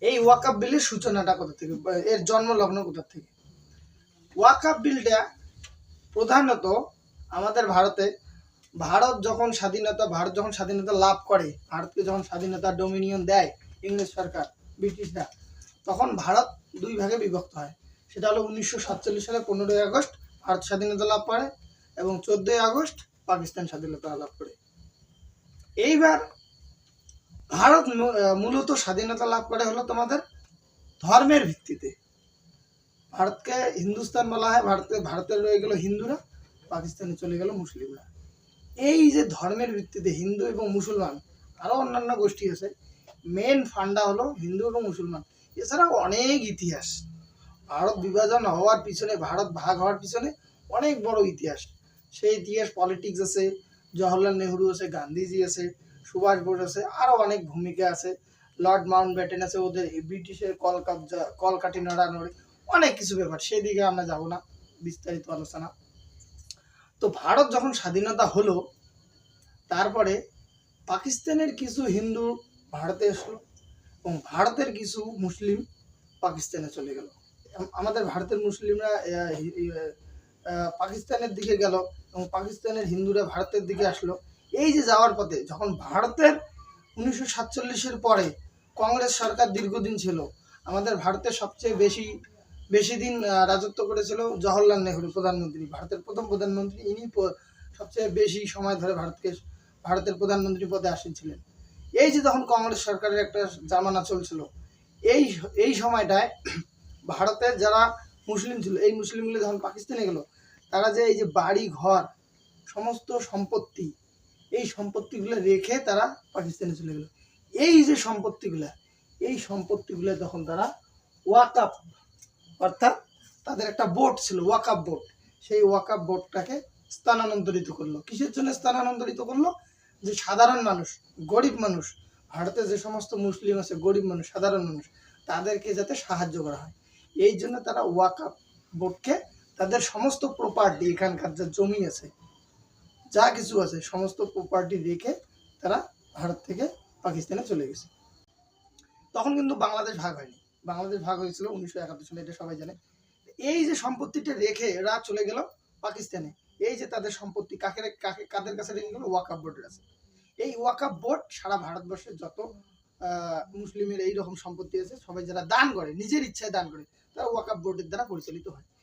এই ওয়াকাফ বিলের সূচনাটা কোথা থেকে, এর জন্মলগ্ন কোথা থেকে? ওয়াকাফ বিলটা প্রধানত আমাদের ভারত যখন স্বাধীনতা লাভ করে, ভারতকে যখন স্বাধীনতা ডোমিনিয়ন দেয় ইংরেজ সরকার, ব্রিটিশরা, তখন ভারত দুই ভাগে বিভক্ত হয়। সেটা হলো 1947 সালে 15ই আগস্ট ভারত স্বাধীনতা লাভ করে এবং 14ই আগস্ট পাকিস্তান স্বাধীনতা লাভ করে। এইবার ভারত মূলত স্বাধীনতা লাভ করে হলো তোমাদের ধর্মের ভিত্তিতে। ভারতকে হিন্দুস্তান বলা হয়, ভারতের রয়ে গেল হিন্দুরা, পাকিস্তানে চলে গেল মুসলিমরা। এই যে ধর্মের ভিত্তিতে হিন্দু এবং মুসলমান, আরও অন্যান্য গোষ্ঠী আছে, মেন ফান্ডা হলো হিন্দু এবং মুসলমান। এছাড়াও অনেক ইতিহাস, ভারত বিভাজন হওয়ার পিছনে, ভারত ভাগ হওয়ার পিছনে অনেক বড় ইতিহাস। সেই ইতিহাস পলিটিক্স আছে, জওহরলাল নেহরু আছে, গান্ধীজি আছে, সুভাষ বোস আছে, আরও অনেক ভূমিকা আছে, লর্ড মাউন্ট ব্যাটেন আছে, ওদের ব্রিটিশের কলকাঠি নড়ানড়ি, অনেক কিছু ব্যাপার, সেই দিকে আমরা যাব না, বিস্তারিত আলোচনা। তো ভারত যখন স্বাধীনতা হলো, তারপরে পাকিস্তানের কিছু হিন্দু ভারতে আসলো এবং ভারতের কিছু মুসলিম পাকিস্তানে চলে গেল। আমাদের ভারতের মুসলিমরা পাকিস্তানের দিকে গেল এবং পাকিস্তানের হিন্দুরা ভারতের দিকে আসলো। এই যে যাওয়ার পথে যখন ভারতের 1947-এর পরে কংগ্রেস সরকার দীর্ঘদিন ছিল, আমাদের ভারতের সবচেয়ে বেশি দিন রাজত্ব করেছিল জওহরলাল নেহরু, প্রধানমন্ত্রী, ভারতের প্রথম প্রধানমন্ত্রী। ইনি সবচেয়ে বেশি সময় ধরে ভারতের প্রধানমন্ত্রী পদে আসীন ছিলেন। এই যে তখন কংগ্রেস সরকারের একটা জামানা চলছিল, এই সময়টায় ভারতের যারা মুসলিম ছিল, এই মুসলিমগুলো যখন পাকিস্তানে গেল, তারা যে এই যে বাড়ি ঘর সমস্ত সম্পত্তি, এই সম্পত্তিগুলো রেখে তারা পাকিস্তানে চলে গেল। এই যে সম্পত্তিগুলো তখন তারা ওয়াকাফ, অর্থাৎ তাদের একটা বোর্ড ছিল, ওয়াকাফ বোর্ড, সেই ওয়াকাফ বোর্ডটাকে স্থানান্তরিত করলো। কিসের জন্য স্থানান্তরিত করলো? যে সাধারণ মানুষ, গরিব মানুষ, ভারতে যে সমস্ত মুসলিম আছে, গরিব মানুষ, সাধারণ মানুষ, তাদেরকে যাতে সাহায্য করা হয়, এই জন্য তারা ওয়াকাফ বোর্ডকে তাদের সমস্ত প্রপার্টি, এখানকার যা জমি আছে, যা কিছু আছে, সমস্ত প্রপার্টি রেখে তারা ভারত থেকে পাকিস্তানে চলে গেছে। তখন কিন্তু বাংলাদেশ ভাগ হয়নি, বাংলাদেশ ভাগ হয়েছিল 1971 সালে, এটা সবাই জানে। এই যে সম্পত্তিটা রেখে এরা চলে গেল পাকিস্তানে, এই যে তাদের সম্পত্তি কাদের কাছে রেখে গেল? ওয়াকাফ বোর্ডের আছে। এই ওয়াকাফ বোর্ড সারা ভারতবর্ষের যত মুসলিমের এইরকম সম্পত্তি আছে, সবাই যারা দান করে, নিজের ইচ্ছায় দান করে, তারা ওয়াকাফ বোর্ডের দ্বারা পরিচালিত হয়।